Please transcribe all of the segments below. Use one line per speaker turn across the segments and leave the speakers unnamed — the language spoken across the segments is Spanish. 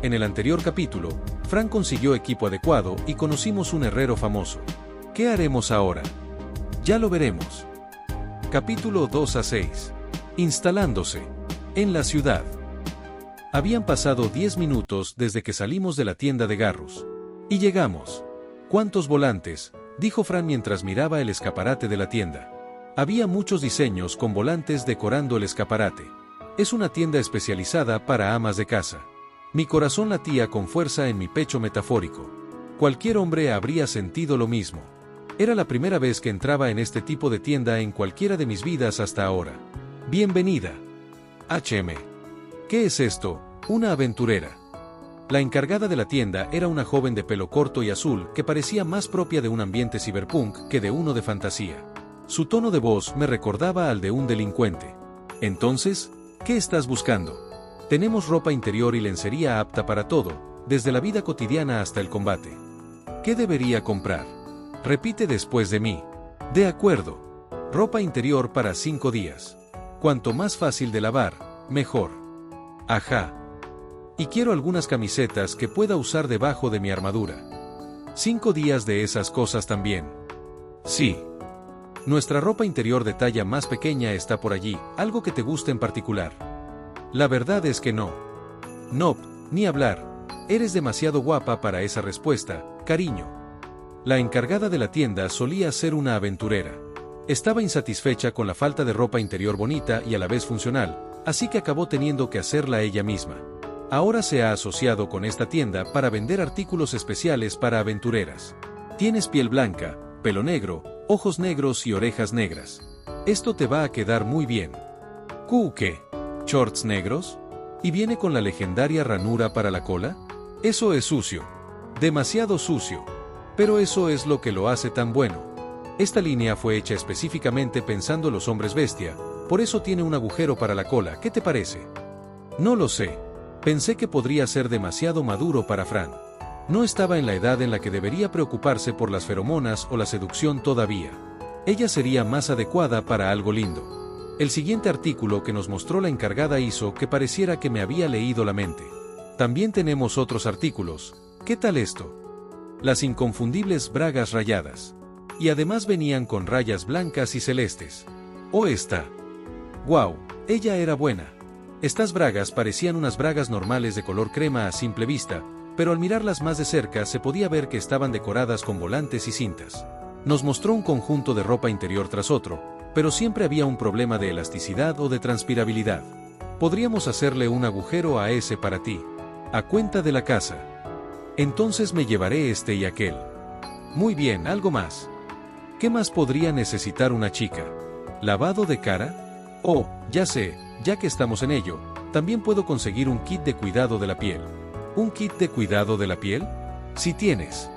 En el anterior capítulo, Fran consiguió equipo adecuado y conocimos un herrero famoso. ¿Qué haremos ahora? Ya lo veremos. Capítulo 2 a 6. Instalándose. En la ciudad. Habían pasado 10 minutos desde que salimos de la tienda de Garrus. Y llegamos. ¿Cuántos volantes?, dijo Fran mientras miraba el escaparate de la tienda. Había muchos diseños con volantes decorando el escaparate. Es una tienda especializada para amas de casa. Mi corazón latía con fuerza en mi pecho metafórico. Cualquier hombre habría sentido lo mismo. Era la primera vez que entraba en este tipo de tienda en cualquiera de mis vidas hasta ahora. Bienvenida. HM. ¿Qué es esto? Una aventurera. La encargada de la tienda era una joven de pelo corto y azul que parecía más propia de un ambiente cyberpunk que de uno de fantasía. Su tono de voz me recordaba al de un delincuente. Entonces, ¿qué estás buscando? Tenemos ropa interior y lencería apta para todo, desde la vida cotidiana hasta el combate. ¿Qué debería comprar? Repite después de mí. De acuerdo. Ropa interior para 5 días. Cuanto más fácil de lavar, mejor. Ajá. Y quiero algunas camisetas que pueda usar debajo de mi armadura. 5 días de esas cosas también. Sí. Nuestra ropa interior de talla más pequeña está por allí, algo que te guste en particular. La verdad es que no. No, ni hablar. Eres demasiado guapa para esa respuesta, cariño. La encargada de la tienda solía ser una aventurera. Estaba insatisfecha con la falta de ropa interior bonita y a la vez funcional, así que acabó teniendo que hacerla ella misma. Ahora se ha asociado con esta tienda para vender artículos especiales para aventureras. Tienes piel blanca, pelo negro, ojos negros y orejas negras. Esto te va a quedar muy bien. ¿Qué? ¿Shorts negros? ¿Y viene con la legendaria ranura para la cola? Eso es sucio. Demasiado sucio. Pero eso es lo que lo hace tan bueno. Esta línea fue hecha específicamente pensando en los hombres bestia, por eso tiene un agujero para la cola. ¿Qué te parece? No lo sé. Pensé que podría ser demasiado maduro para Fran. No estaba en la edad en la que debería preocuparse por las feromonas o la seducción todavía. Ella sería más adecuada para algo lindo. El siguiente artículo que nos mostró la encargada hizo que pareciera que me había leído la mente. También tenemos otros artículos. ¿Qué tal esto? Las inconfundibles bragas rayadas. Y además venían con rayas blancas y celestes. ¡Oh, esta! ¡Guau! Ella era buena. Estas bragas parecían unas bragas normales de color crema a simple vista, pero al mirarlas más de cerca se podía ver que estaban decoradas con volantes y cintas. Nos mostró un conjunto de ropa interior tras otro, pero siempre había un problema de elasticidad o de transpirabilidad. Podríamos hacerle un agujero a ese para ti. A cuenta de la casa. Entonces me llevaré este y aquel. Muy bien, algo más. ¿Qué más podría necesitar una chica? ¿Lavado de cara? Oh, ya sé, ya que estamos en ello, también puedo conseguir un kit de cuidado de la piel. ¿Un kit de cuidado de la piel? Si tienes.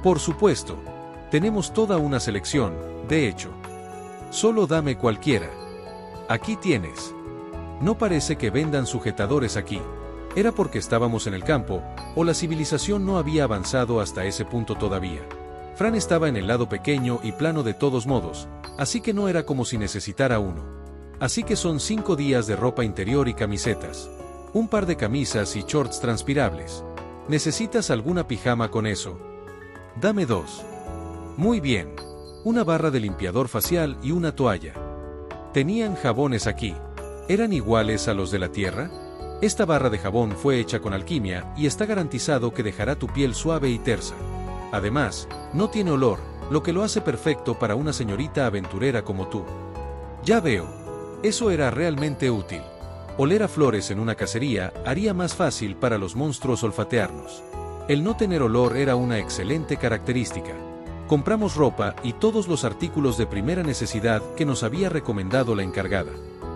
Por supuesto. Tenemos toda una selección, de hecho. Solo dame cualquiera. Aquí tienes. No parece que vendan sujetadores aquí. ¿Era porque estábamos en el campo, o la civilización no había avanzado hasta ese punto todavía? Fran estaba en el lado pequeño y plano de todos modos, así que no era como si necesitara uno. Así que son 5 días de ropa interior y camisetas. Un par de camisas y shorts transpirables. ¿Necesitas alguna pijama con eso? Dame 2. Muy bien. Una barra de limpiador facial y una toalla. ¿Tenían jabones aquí? ¿Eran iguales a los de la Tierra? Esta barra de jabón fue hecha con alquimia y está garantizado que dejará tu piel suave y tersa. Además, no tiene olor, lo que lo hace perfecto para una señorita aventurera como tú. Ya veo. Eso era realmente útil. Oler a flores en una cacería haría más fácil para los monstruos olfatearnos. El no tener olor era una excelente característica. Compramos ropa y todos los artículos de primera necesidad que nos había recomendado la encargada.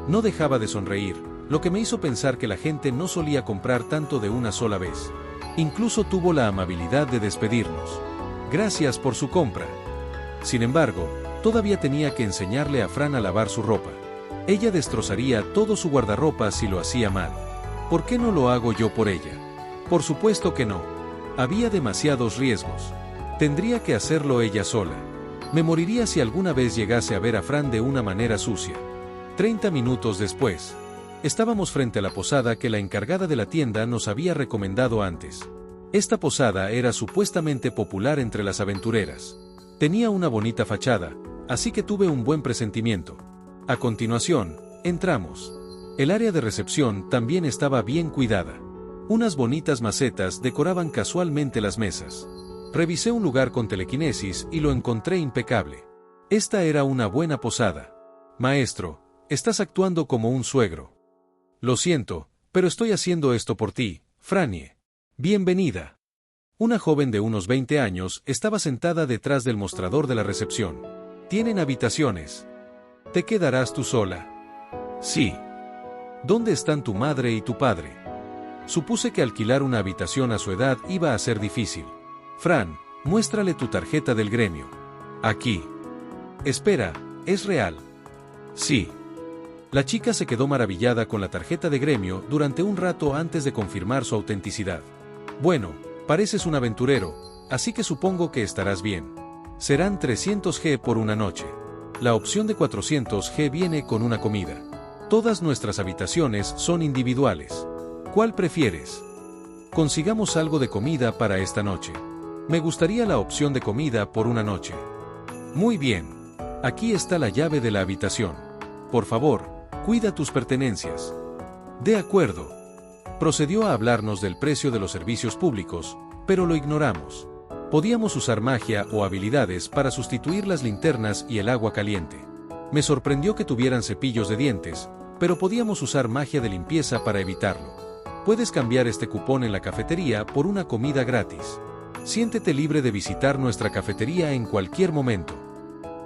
No dejaba de sonreír, lo que me hizo pensar que la gente no solía comprar tanto de una sola vez. Incluso tuvo la amabilidad de despedirnos. Gracias por su compra. Sin embargo, todavía tenía que enseñarle a Fran a lavar su ropa. Ella destrozaría todo su guardarropa si lo hacía mal. ¿Por qué no lo hago yo por ella? Por supuesto que no. Había demasiados riesgos. Tendría que hacerlo ella sola. Me moriría si alguna vez llegase a ver a Fran de una manera sucia. 30 minutos después. Estábamos frente a la posada que la encargada de la tienda nos había recomendado antes. Esta posada era supuestamente popular entre las aventureras. Tenía una bonita fachada, así que tuve un buen presentimiento. A continuación, entramos. El área de recepción también estaba bien cuidada. Unas bonitas macetas decoraban casualmente las mesas. Revisé un lugar con telequinesis y lo encontré impecable. Esta era una buena posada. Maestro, estás actuando como un suegro. Lo siento, pero estoy haciendo esto por ti, Franie. Bienvenida. Una joven de unos 20 años estaba sentada detrás del mostrador de la recepción. ¿Tienen habitaciones? ¿Te quedarás tú sola? Sí. ¿Dónde están tu madre y tu padre? Supuse que alquilar una habitación a su edad iba a ser difícil. Fran, muéstrale tu tarjeta del gremio. Aquí. Espera, ¿es real? Sí. La chica se quedó maravillada con la tarjeta de gremio durante un rato antes de confirmar su autenticidad. Bueno, pareces un aventurero, así que supongo que estarás bien. Serán 300 G por una noche. La opción de 400 G viene con una comida. Todas nuestras habitaciones son individuales. ¿Cuál prefieres? Consigamos algo de comida para esta noche. Me gustaría la opción de comida por una noche. Muy bien. Aquí está la llave de la habitación. Por favor, cuida tus pertenencias. De acuerdo. Procedió a hablarnos del precio de los servicios públicos, pero lo ignoramos. Podíamos usar magia o habilidades para sustituir las linternas y el agua caliente. Me sorprendió que tuvieran cepillos de dientes, pero podíamos usar magia de limpieza para evitarlo. Puedes cambiar este cupón en la cafetería por una comida gratis. Siéntete libre de visitar nuestra cafetería en cualquier momento.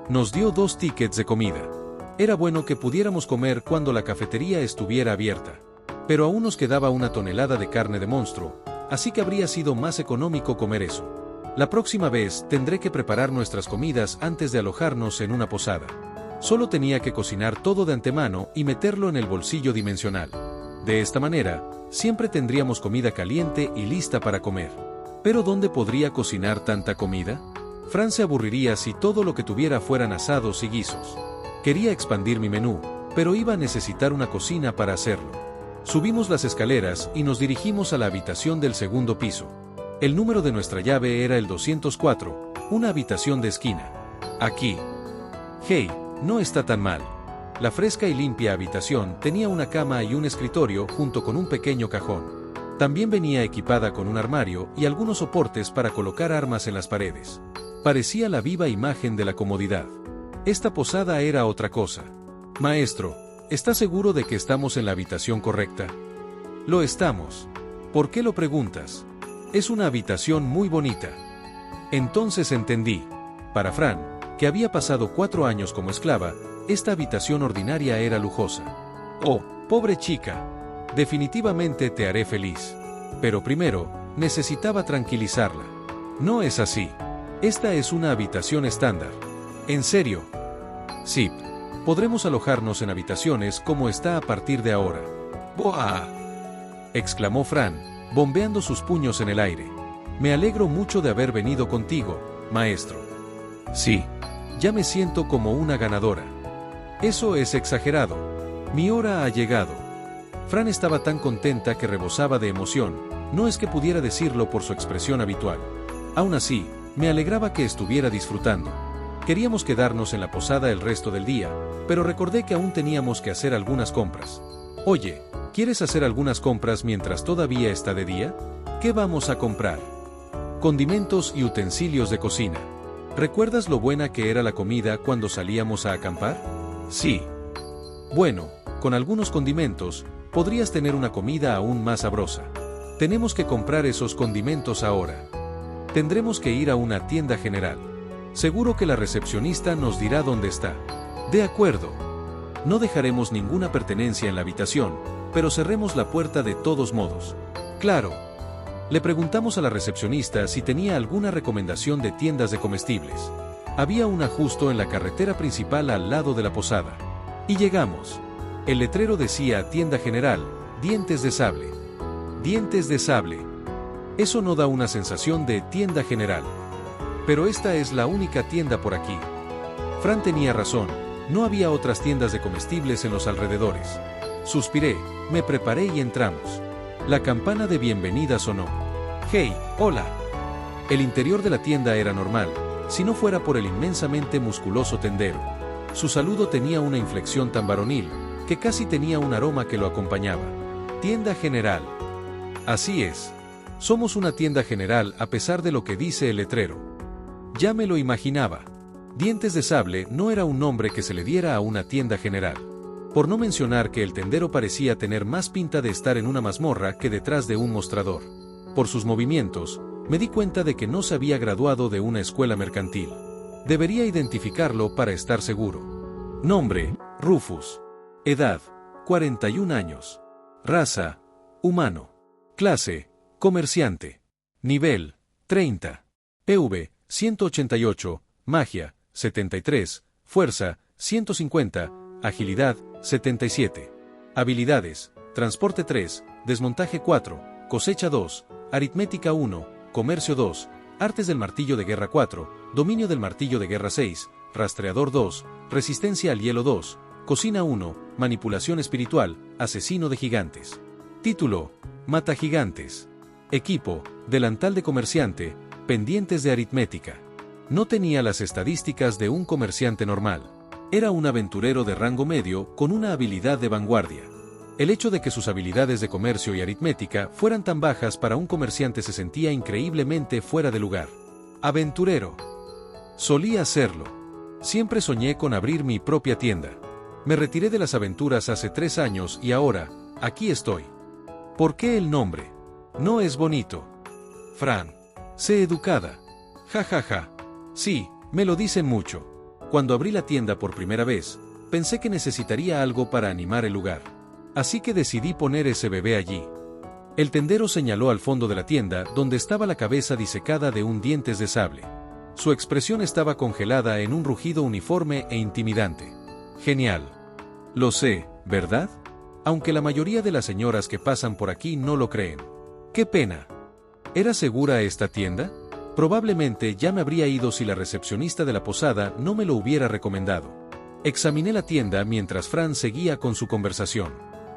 Nos dio 2 tickets de comida. Era bueno que pudiéramos comer cuando la cafetería estuviera abierta. Pero aún nos quedaba una tonelada de carne de monstruo, así que habría sido más económico comer eso. La próxima vez tendré que preparar nuestras comidas antes de alojarnos en una posada. Solo tenía que cocinar todo de antemano y meterlo en el bolsillo dimensional. De esta manera, siempre tendríamos comida caliente y lista para comer. ¿Pero dónde podría cocinar tanta comida? Fran se aburriría si todo lo que tuviera fueran asados y guisos. Quería expandir mi menú, pero iba a necesitar una cocina para hacerlo. Subimos las escaleras y nos dirigimos a la habitación del segundo piso. El número de nuestra llave era el 204, una habitación de esquina. Aquí. Hey, no está tan mal. La fresca y limpia habitación tenía una cama y un escritorio junto con un pequeño cajón. También venía equipada con un armario y algunos soportes para colocar armas en las paredes. Parecía la viva imagen de la comodidad. Esta posada era otra cosa. Maestro, ¿está seguro de que estamos en la habitación correcta? Lo estamos. ¿Por qué lo preguntas? Es una habitación muy bonita. Entonces entendí. Para Fran, que había pasado 4 años como esclava, esta habitación ordinaria era lujosa. Oh, pobre chica. Definitivamente te haré feliz. Pero primero, necesitaba tranquilizarla. No es así. Esta es una habitación estándar. ¿En serio? Sí. Podremos alojarnos en habitaciones como está a partir de ahora. ¡Buah! Exclamó Fran, bombeando sus puños en el aire. Me alegro mucho de haber venido contigo, maestro. Sí. Ya me siento como una ganadora. Eso es exagerado. Mi hora ha llegado. Fran estaba tan contenta que rebosaba de emoción, no es que pudiera decirlo por su expresión habitual. Aún así, me alegraba que estuviera disfrutando. Queríamos quedarnos en la posada el resto del día, pero recordé que aún teníamos que hacer algunas compras. Oye, ¿quieres hacer algunas compras mientras todavía está de día? ¿Qué vamos a comprar? Condimentos y utensilios de cocina. ¿Recuerdas lo buena que era la comida cuando salíamos a acampar? Sí. Bueno, con algunos condimentos, podrías tener una comida aún más sabrosa. Tenemos que comprar esos condimentos ahora. Tendremos que ir a una tienda general. Seguro que la recepcionista nos dirá dónde está. De acuerdo. No dejaremos ninguna pertenencia en la habitación, pero cerremos la puerta de todos modos. Claro. Le preguntamos a la recepcionista si tenía alguna recomendación de tiendas de comestibles. Había una justo en la carretera principal al lado de la posada. Y llegamos. El letrero decía tienda general, dientes de sable. Dientes de sable. Eso no da una sensación de tienda general. Pero esta es la única tienda por aquí. Fran tenía razón, no había otras tiendas de comestibles en los alrededores. Suspiré, me preparé y entramos. La campana de bienvenida sonó. ¡Hey, hola! El interior de la tienda era normal, si no fuera por el inmensamente musculoso tendero. Su saludo tenía una inflexión tan varonil, que casi tenía un aroma que lo acompañaba. Tienda general. Así es. Somos una tienda general a pesar de lo que dice el letrero. Ya me lo imaginaba. Dientes de Sable no era un nombre que se le diera a una tienda general. Por no mencionar que el tendero parecía tener más pinta de estar en una mazmorra que detrás de un mostrador. Por sus movimientos, me di cuenta de que no se había graduado de una escuela mercantil. Debería identificarlo para estar seguro. Nombre, Rufus. Edad, 41 años. Raza, humano. Clase, comerciante. Nivel, 30. PV, 188. Magia, 73. Fuerza, 150. Agilidad, 77. Habilidades, Transporte 3, Desmontaje 4, Cosecha 2, Aritmética 1, Comercio 2, Artes del Martillo de Guerra 4, Dominio del Martillo de Guerra 6, Rastreador 2, Resistencia al Hielo 2, Cocina 1, Manipulación Espiritual, Asesino de Gigantes. Título, Mata Gigantes. Equipo, Delantal de Comerciante, Pendientes de Aritmética. No tenía las estadísticas de un comerciante normal. Era un aventurero de rango medio con una habilidad de vanguardia. El hecho de que sus habilidades de comercio y aritmética fueran tan bajas para un comerciante se sentía increíblemente fuera de lugar. Aventurero. Solía serlo. Siempre soñé con abrir mi propia tienda. Me retiré de las aventuras hace 3 años y ahora, aquí estoy. ¿Por qué el nombre? No es bonito. Fran. Sé educada. Ja ja ja. Sí, me lo dicen mucho. Cuando abrí la tienda por primera vez, pensé que necesitaría algo para animar el lugar. Así que decidí poner ese bebé allí. El tendero señaló al fondo de la tienda donde estaba la cabeza disecada de un dientes de sable. Su expresión estaba congelada en un rugido uniforme e intimidante. Genial. Lo sé, ¿verdad? Aunque la mayoría de las señoras que pasan por aquí no lo creen. ¡Qué pena! ¿Era segura esta tienda? Probablemente ya me habría ido si la recepcionista de la posada no me lo hubiera recomendado. Examiné la tienda mientras Fran seguía con su conversación.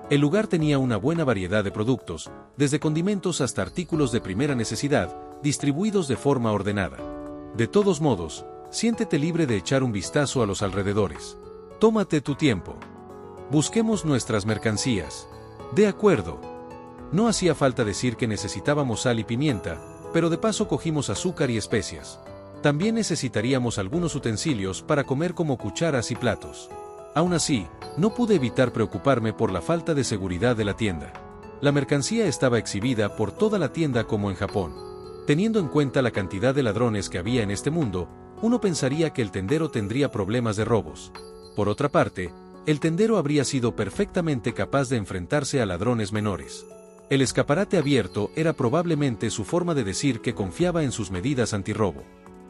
El lugar tenía una buena variedad de productos, desde condimentos hasta artículos de primera necesidad, distribuidos de forma ordenada. De todos modos, siéntete libre de echar un vistazo a los alrededores. Tómate tu tiempo. Busquemos nuestras mercancías. De acuerdo. No hacía falta decir que necesitábamos sal y pimienta, pero de paso cogimos azúcar y especias. También necesitaríamos algunos utensilios para comer como cucharas y platos. Aún así, no pude evitar preocuparme por la falta de seguridad de la tienda. La mercancía estaba exhibida por toda la tienda como en Japón. Teniendo en cuenta la cantidad de ladrones que había en este mundo, uno pensaría que el tendero tendría problemas de robos. Por otra parte, el tendero habría sido perfectamente capaz de enfrentarse a ladrones menores. El escaparate abierto era probablemente su forma de decir que confiaba en sus medidas antirrobo.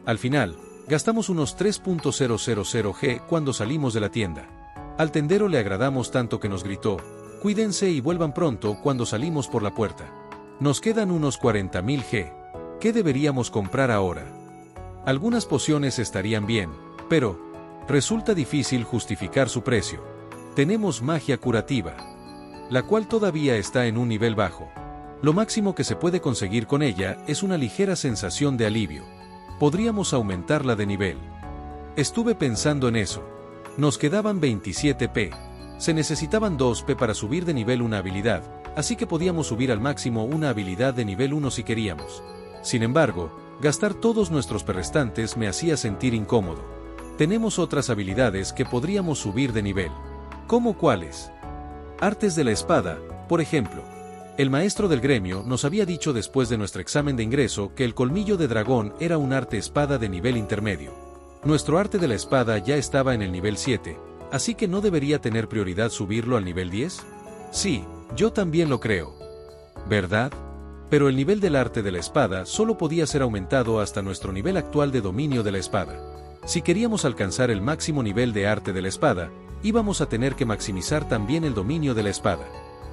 Al final, gastamos unos 3.000 G cuando salimos de la tienda. Al tendero le agradamos tanto que nos gritó, cuídense y vuelvan pronto cuando salimos por la puerta. Nos quedan unos 40.000 G. ¿Qué deberíamos comprar ahora? Algunas pociones estarían bien, pero resulta difícil justificar su precio. Tenemos magia curativa, la cual todavía está en un nivel bajo. Lo máximo que se puede conseguir con ella es una ligera sensación de alivio. Podríamos aumentarla de nivel. Estuve pensando en eso. Nos quedaban 27 P. Se necesitaban 2 P para subir de nivel una habilidad, así que podíamos subir al máximo una habilidad de nivel 1 si queríamos. Sin embargo, gastar todos nuestros P restantes me hacía sentir incómodo. Tenemos otras habilidades que podríamos subir de nivel. ¿Cómo cuáles? Artes de la espada, por ejemplo. El maestro del gremio nos había dicho después de nuestro examen de ingreso que el colmillo de dragón era un arte espada de nivel intermedio. Nuestro arte de la espada ya estaba en el nivel 7, así que no debería tener prioridad subirlo al nivel 10. Sí, yo también lo creo. ¿Verdad? Pero el nivel del arte de la espada solo podía ser aumentado hasta nuestro nivel actual de dominio de la espada. Si queríamos alcanzar el máximo nivel de arte de la espada, íbamos a tener que maximizar también el dominio de la espada.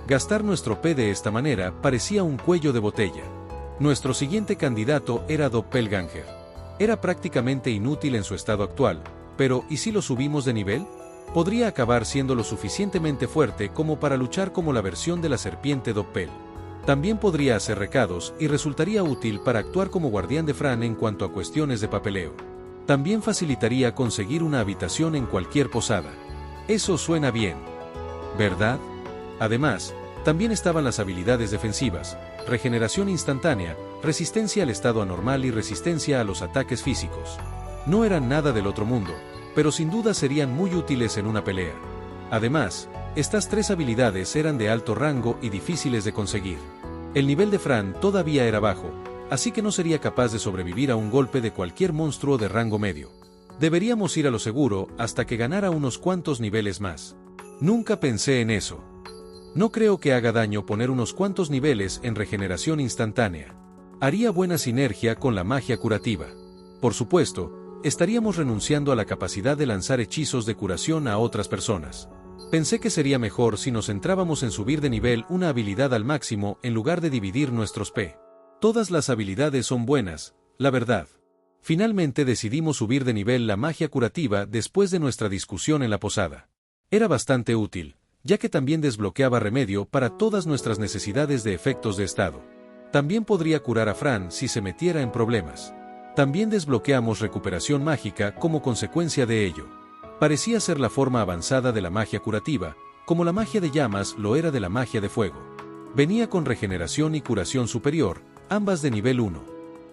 Gastar nuestro P de esta manera parecía un cuello de botella. Nuestro siguiente candidato era Doppelganger. Era prácticamente inútil en su estado actual, pero ¿y si lo subimos de nivel? Podría acabar siendo lo suficientemente fuerte como para luchar como la versión de la serpiente Doppel. También podría hacer recados y resultaría útil para actuar como guardián de Fran en cuanto a cuestiones de papeleo. También facilitaría conseguir una habitación en cualquier posada. Eso suena bien, ¿verdad? Además, también estaban las habilidades defensivas, regeneración instantánea, resistencia al estado anormal y resistencia a los ataques físicos. No eran nada del otro mundo, pero sin duda serían muy útiles en una pelea. Además, estas tres habilidades eran de alto rango y difíciles de conseguir. El nivel de Fran todavía era bajo, así que no sería capaz de sobrevivir a un golpe de cualquier monstruo de rango medio. Deberíamos ir a lo seguro hasta que ganara unos cuantos niveles más. Nunca pensé en eso. No creo que haga daño poner unos cuantos niveles en regeneración instantánea. Haría buena sinergia con la magia curativa. Por supuesto, estaríamos renunciando a la capacidad de lanzar hechizos de curación a otras personas. Pensé que sería mejor si nos centrábamos en subir de nivel una habilidad al máximo en lugar de dividir nuestros P. Todas las habilidades son buenas, la verdad. Finalmente decidimos subir de nivel la magia curativa después de nuestra discusión en la posada. Era bastante útil, ya que también desbloqueaba remedio para todas nuestras necesidades de efectos de estado. También podría curar a Fran si se metiera en problemas. También desbloqueamos recuperación mágica como consecuencia de ello. Parecía ser la forma avanzada de la magia curativa, como la magia de llamas lo era de la magia de fuego. Venía con regeneración y curación superior, ambas de nivel 1.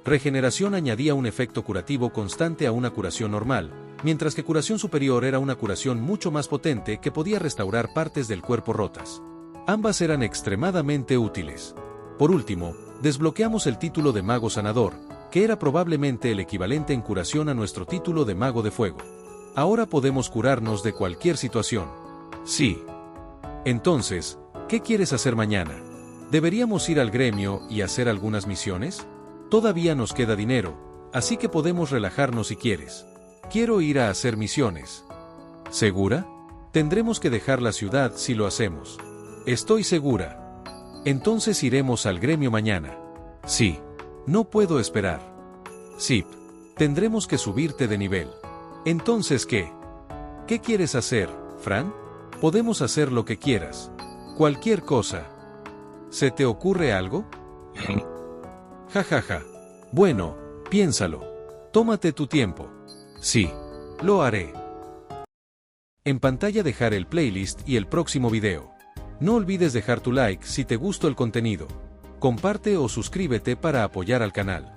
Regeneración añadía un efecto curativo constante a una curación normal, mientras que curación superior era una curación mucho más potente que podía restaurar partes del cuerpo rotas. Ambas eran extremadamente útiles. Por último, desbloqueamos el título de Mago Sanador, que era probablemente el equivalente en curación a nuestro título de Mago de Fuego. Ahora podemos curarnos de cualquier situación. Sí. Entonces, ¿qué quieres hacer mañana? ¿Deberíamos ir al gremio y hacer algunas misiones? Todavía nos queda dinero, así que podemos relajarnos si quieres. Quiero ir a hacer misiones. ¿Segura? Tendremos que dejar la ciudad si lo hacemos. Estoy segura. Entonces iremos al gremio mañana. Sí. No puedo esperar. Zip. Tendremos que subirte de nivel. Entonces, ¿qué? ¿Qué quieres hacer, Fran? Podemos hacer lo que quieras. Cualquier cosa. ¿Se te ocurre algo? Ja ja ja. Bueno, piénsalo. Tómate tu tiempo. Sí, lo haré. En pantalla dejaré el playlist y el próximo video. No olvides dejar tu like si te gustó el contenido. Comparte o suscríbete para apoyar al canal.